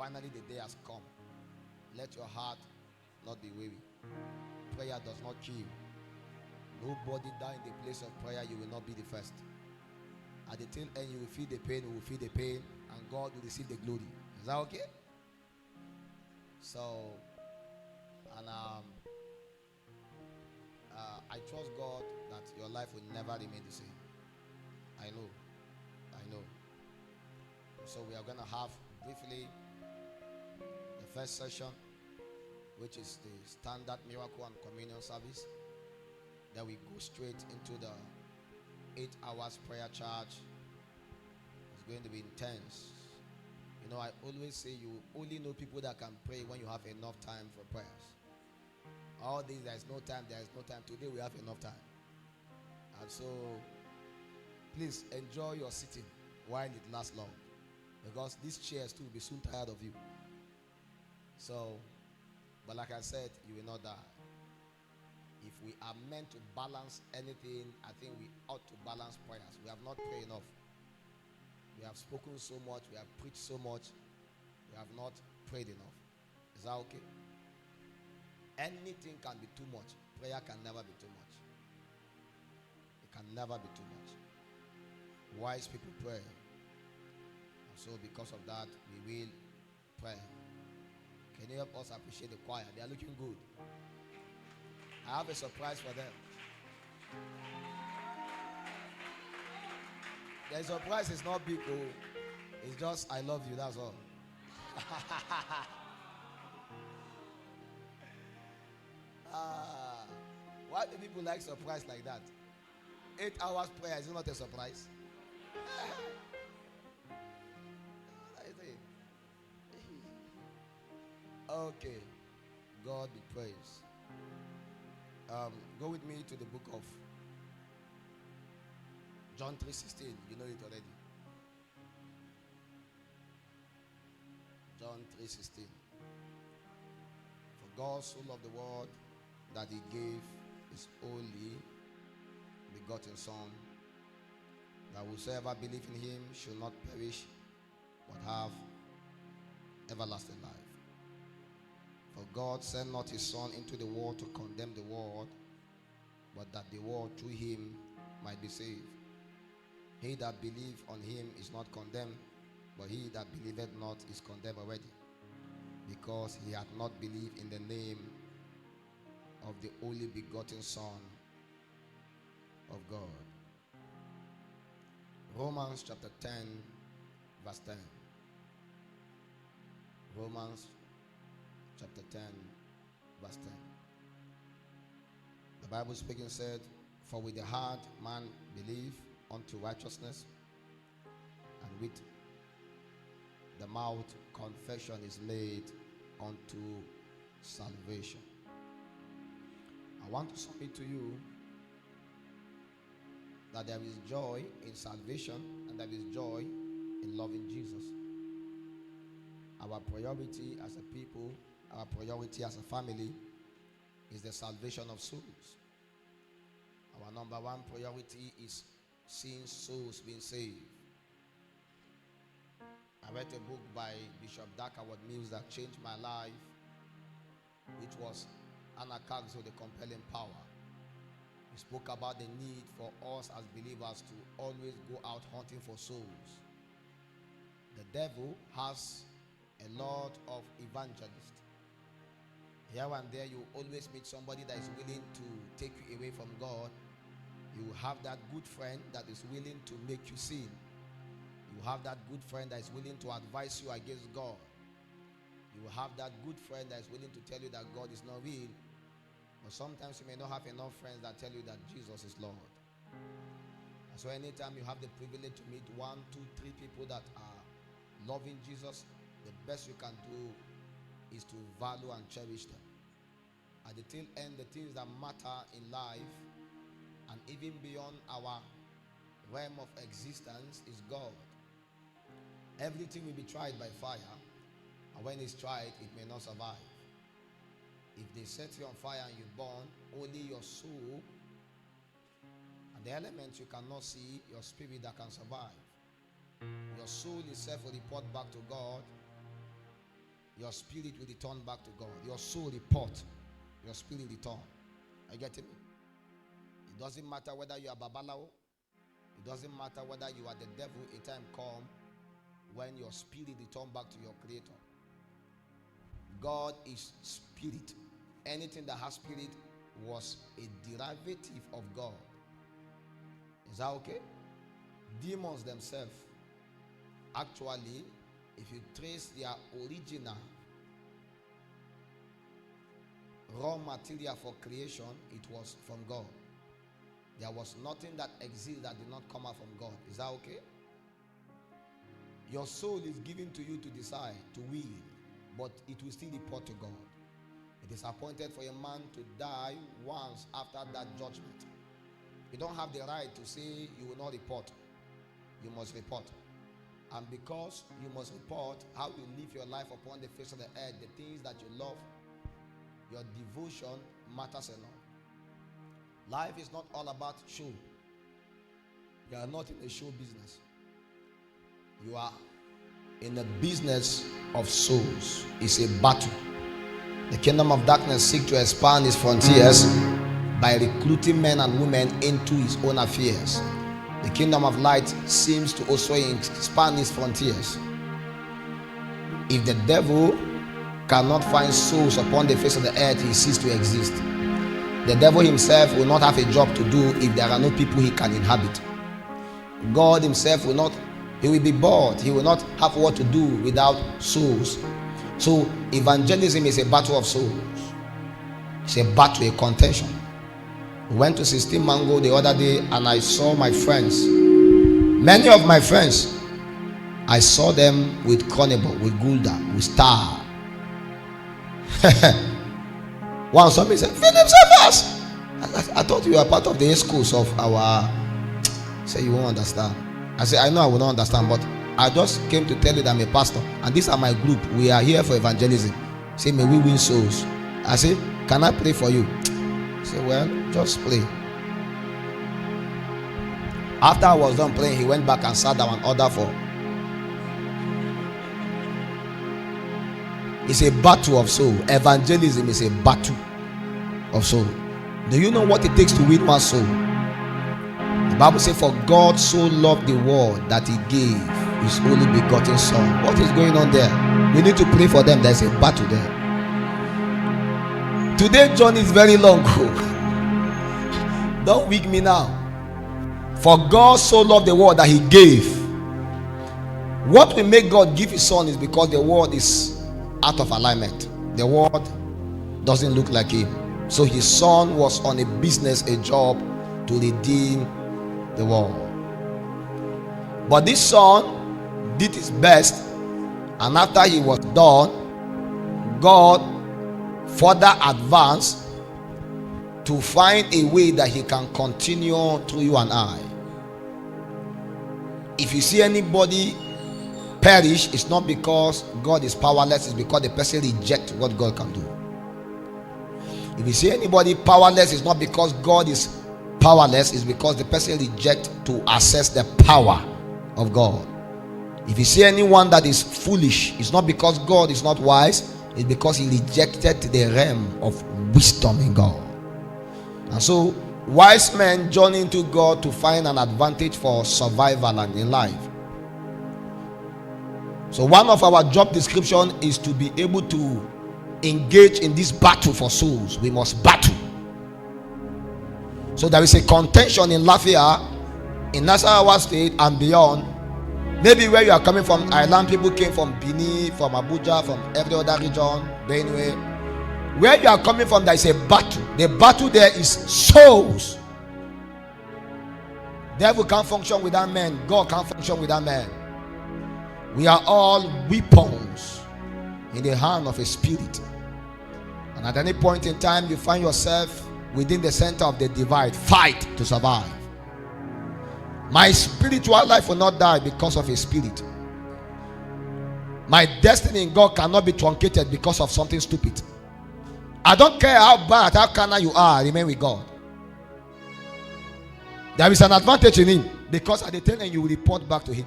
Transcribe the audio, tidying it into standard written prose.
finally the day has come. Let your heart not be weary. Prayer does not kill. Nobody die in the place of prayer. You will not be the first. At the tail end, you will feel the pain. You will feel the pain, and God will receive the glory. Is that okay? So, and I trust God that your life will never remain the same. I know. So we are going to have briefly the first session, which is the standard miracle and communion service. Then we go straight into the 8 hours prayer charge. It's going to be intense. You know, I always say you only know people that can pray when you have enough time for prayers. All these, there is no time. Today we have enough time. And so, please enjoy your sitting while it lasts long. Because these chairs too will be soon tired of you. So, but like I said, you will not die. If we are meant to balance anything, I think we ought to balance prayers. We have not prayed enough. We have spoken so much. We have preached so much. We have not prayed enough. Is that okay? Anything can be too much. Prayer can never be too much. It can never be too much. Wise people pray. And so because of that, we will pray. Can you help us appreciate the choir? They are looking good. I have a surprise for them. The surprise is not big, oh. It's just I love you, that's all. Why do people like surprise like that? 8 hours prayer is not a surprise. Okay, God be praised. Go with me to the book of John 3:16. You know it already. John 3:16. For God so loved the world that he gave his only begotten Son, that whosoever believe in him shall not perish but have everlasting life. For God sent not his Son into the world to condemn the world, but that the world through him might be saved. He that believeth on him is not condemned, but he that believeth not is condemned already, because he hath not believed in the name of the only begotten Son of God. Romans chapter 10, verse 10. Romans chapter 10, verse 10. The Bible speaking said, for with the heart man believe unto righteousness, and with the mouth confession is made unto salvation. I want to submit to you that there is joy in salvation and there is joy in loving Jesus. Our priority as a people, our priority as a family is the salvation of souls. Our number one priority is seeing souls being saved. I read a book by Bishop Darkaward Mills that changed my life, which was Anakaxo, the Compelling Power. He spoke about the need for us as believers to always go out hunting for souls. The devil has a lot of evangelists. Here and there, you always meet somebody that is willing to take you away from God. You have that good friend that is willing to make you sin. You have that good friend that is willing to advise you against God. You have that good friend that is willing to tell you that God is not real. But sometimes you may not have enough friends that tell you that Jesus is Lord. And so anytime you have the privilege to meet 1, 2, 3 people that are loving Jesus, the best you can do is to value and cherish them. At the tail end, the things that matter in life and even beyond our realm of existence is God. Everything will be tried by fire, and when it's tried, it may not survive. If they set you on fire and you burn, only your soul and the elements you cannot see, your spirit that can survive. Your soul itself will report back to God, your spirit will return back to God. Your soul report, your spirit return. Are you getting me? It doesn't matter whether you are Babalawo. It doesn't matter whether you are the devil. A time come when your spirit return back to your creator. God is spirit. Anything that has spirit was a derivative of God. Is that okay? Demons themselves, actually, if you trace their original raw material for creation, it was from God. There was nothing that exists that did not come out from God. Is that okay? Your soul is given to you to decide, to will, but it will still report to God. It is appointed for a man to die once after that judgment. You don't have the right to say you will not report. You must report. And because you must report how you live your life upon the face of the earth, the things that you love, your devotion matters a lot. Life is not all about show. You are not in a show business. You are in the business of souls. It's a battle. The kingdom of darkness seeks to expand its frontiers by recruiting men and women into his own affairs. The kingdom of light seems to also expand its frontiers. If the devil cannot find souls upon the face of the earth, he ceases to exist. The devil himself will not have a job to do if there are no people he can inhabit. God himself will not, he will be bored. He will not have what to do without souls. So evangelism is a battle of souls. It's a battle, a contention. We went to 16 Mango the other day and I saw my friends. Many of my friends, I saw them with Carnival, with Gulda, with Star. One somebody said, Philip Cephas. I thought you were part of the schools of our. Say you won't understand. I said, I know I will not understand, but I just came to tell you that I'm a pastor and these are my group. We are here for evangelism. Say, may we win souls. I say, can I pray for you? Say, well, just pray. After I was done praying, he went back and sat down and ordered for. It's a battle of soul. Evangelism is a battle of soul. Do you know what it takes to win one soul? The Bible says, for God so loved the world that he gave his only begotten son. What is going on there? We need to pray for them. There's a battle there. Today's journey is very long. Don't weak me now. For God so loved the world that he gave. What will make God give his son is because the world is out of alignment. The world doesn't look like him. So his son was on a business, a job to redeem the world. But this son did his best, and after he was done, God further advanced to find a way that he can continue through you and I. If you see anybody perish, it's not because God is powerless, it's because the person rejects what God can do. If you see anybody powerless, it's not because God is powerless, it's because the person rejects to access the power of God. If you see anyone that is foolish, it's not because God is not wise, it's because he rejected the realm of wisdom in God. And so wise men journey into God to find an advantage for survival and in life. So one of our job description is to be able to engage in this battle for souls. We must battle. So there is a contention in Lafia, in Nasarawa state and beyond. Maybe where you are coming from, Island people came from Benin, from Abuja, from every other region, Benue. Where you are coming from, there is a battle. The battle there is souls. Devil can't function without men. God can't function without men. We are all weapons in the hand of a spirit. And at any point in time you find yourself within the center of the divide, fight to survive. My spiritual life will not die because of a spirit. My destiny in God cannot be truncated because of something stupid. I don't care how bad, how carnal you are, remain with God. There is an advantage in him, because at the end you will report back to him.